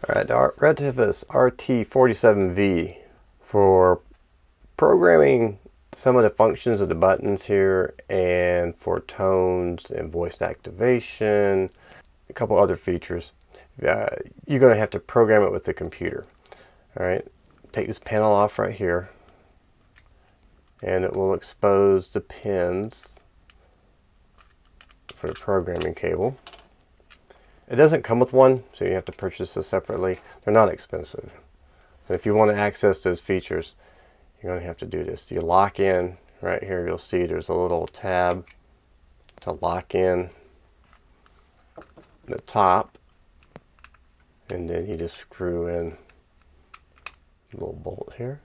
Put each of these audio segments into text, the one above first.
Alright, our Retevis RT47V for programming some of the functions of the buttons here, and for tones and voice activation, a couple other features. You're going to have to program it with the computer. Alright, take this panel off right here, and it will expose the pins for the programming cable. It doesn't come with one, so you have to purchase this separately. They're not expensive. But if you want to access those features, you're going to have to do this. You lock in right here. You'll see there's a little tab to lock in the top, and then you just screw in a little bolt here.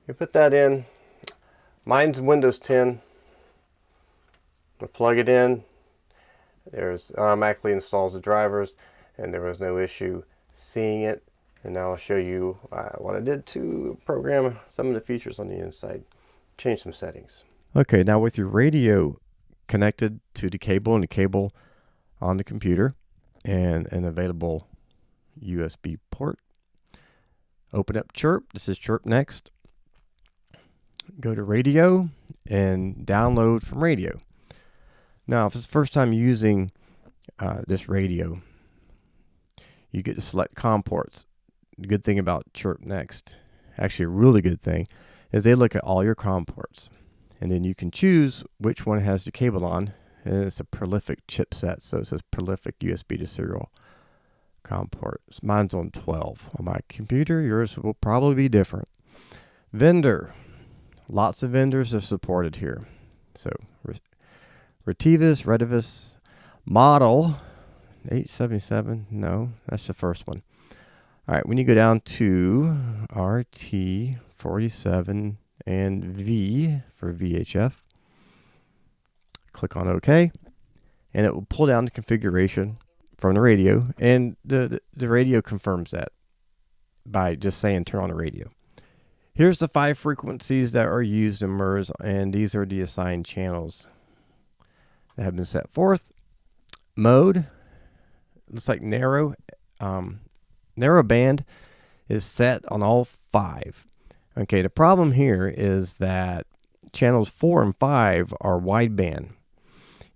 You put that in. Mine's Windows 10. We'll plug it in. There's automatically installs the drivers, and there was no issue seeing it. And now I'll show you what I did to program some of the features on the inside. Change some settings. Okay, now with your radio connected to the cable and the cable on the computer and an available USB port, open up Chirp. This is Chirp Next. Go to radio and download from radio. Now, if it's the first time using this radio, you get to select COM ports. The good thing about Chirp Next, actually a really good thing, is they look at all your COM ports. And then you can choose which one has the cable on. And it's a prolific chipset, so it says prolific USB to serial COM ports. Mine's on 12 on my computer. Yours will probably be different. Vendor. Lots of vendors are supported here. So Retevis model 877. No, that's the first one. All right, when you go down to RT47 and V for VHF, click on OK, and it will pull down the configuration from the radio, and the radio confirms that by just saying turn on the radio. Here's the 5 frequencies that are used in MURS, and these are the assigned channels that have been set forth. Mode looks like narrow band is set on all 5. Okay, the problem here is that channels 4 and 5 are wideband.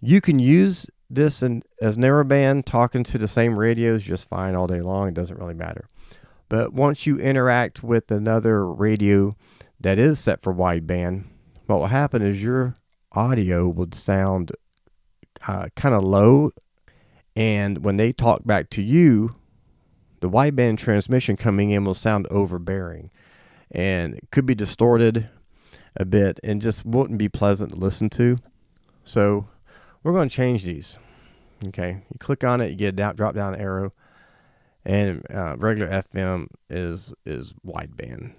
You can use this as narrowband, talking to the same radios just fine all day long. It doesn't really matter. But once you interact with another radio that is set for wideband, what will happen is your audio would sound kind of low, and when they talk back to you, the wideband transmission coming in will sound overbearing, and it could be distorted a bit and just wouldn't be pleasant to listen to. So we're going to change these. Okay, you click on it, you get a drop down arrow, and regular FM is wideband.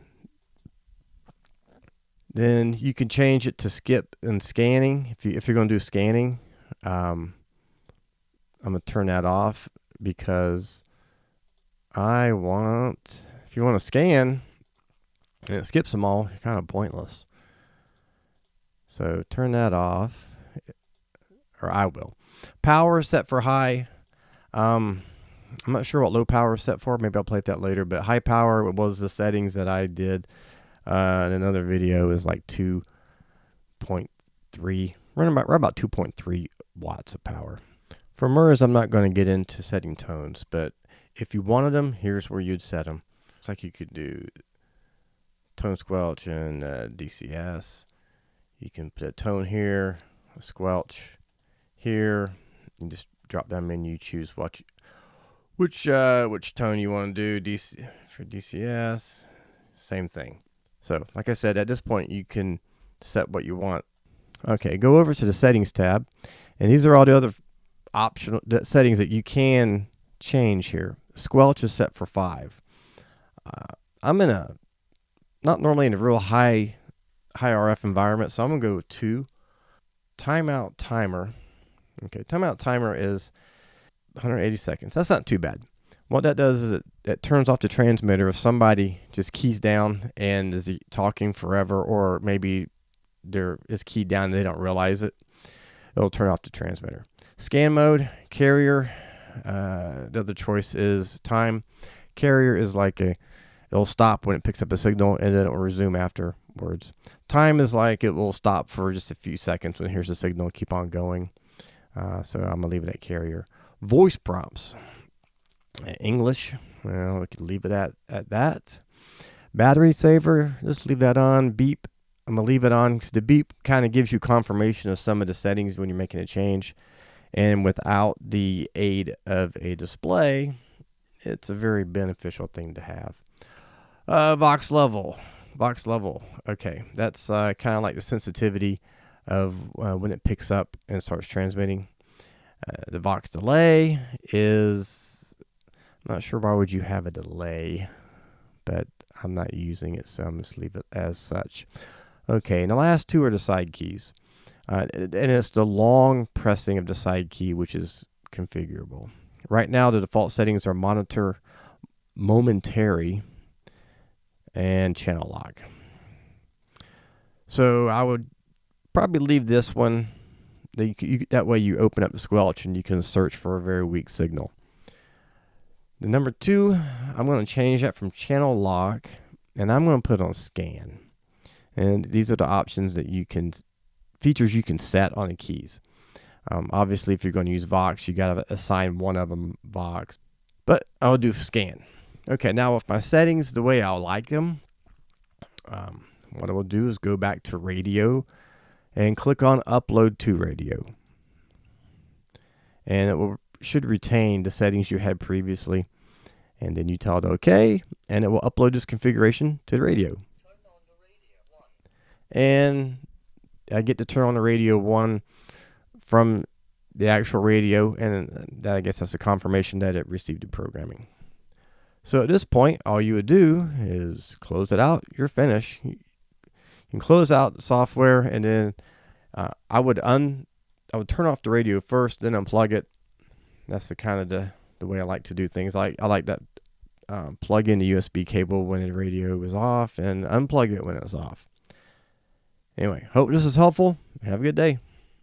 Then you can change it to skip and scanning. If you're going to do scanning, I'm going to turn that off, because if you want to scan and it skips them all, it's kind of pointless. So turn that off, or I will. Power set for high. I'm not sure what low power is set for. Maybe I'll play with that later. But high power was the settings that I did in another video. Is like 2.3, right about 2.3 watts of power. For MURS, I'm not going to get into setting tones, but if you wanted them, here's where you'd set them. It's like you could do tone squelch and DCS. You can put a tone here, a squelch here, and just drop down menu, choose which tone you want to do. For DCS, same thing. So like I said, at this point you can set what you want. Okay, go over to the settings tab, and these are all the other optional settings that you can change here. Squelch is set for 5. I'm not normally in a real high RF environment, so I'm gonna go with 2. Timeout timer. Okay, timeout timer is 180 seconds. That's not too bad. What that does is it turns off the transmitter if somebody just keys down and is talking forever, or maybe it's keyed down and they don't realize it. It'll turn off the transmitter. Scan mode, carrier. The other choice is time. Carrier is like it'll stop when it picks up a signal and then it will resume afterwards. Time is like it will stop for just a few seconds when it hears the signal and keep on going. So I'm going to leave it at carrier. Voice prompts. English, well, we can leave it at that. Battery saver, just leave that on. Beep, I'm going to leave it on because the beep kind of gives you confirmation of some of the settings when you're making a change. And without the aid of a display, it's a very beneficial thing to have. Vox level. Okay, that's kind of like the sensitivity of when it picks up and starts transmitting. The Vox delay is, I'm not sure why would you have a delay, but I'm not using it, so I'm just leave it as such. Okay, and the last two are the side keys. And it's the long pressing of the side key, which is configurable. Right now, the default settings are monitor momentary and channel lock. So I would probably leave this one. That way you open up the squelch and you can search for a very weak signal. The number 2, I'm going to change that from channel lock and I'm going to put on scan. And these are the options that features you can set on the keys. Obviously, if you're going to use Vox, you got to assign one of them Vox. But I'll do scan. Okay, now with my settings the way I like them, what I will do is go back to radio and click on upload to radio. And it should retain the settings you had previously. And then you tell it OK, and it will upload this configuration to the radio. And I get to turn on the radio 1 from the actual radio, and I guess that's a confirmation that it received the programming. So at this point, all you would do is close it out. You're finished. You can close out the software, and then I would turn off the radio first, then unplug it. That's the kind of the way I like to do things. I like that plug in the USB cable when the radio was off, and unplug it when it was off. Anyway, hope this is helpful. Have a good day.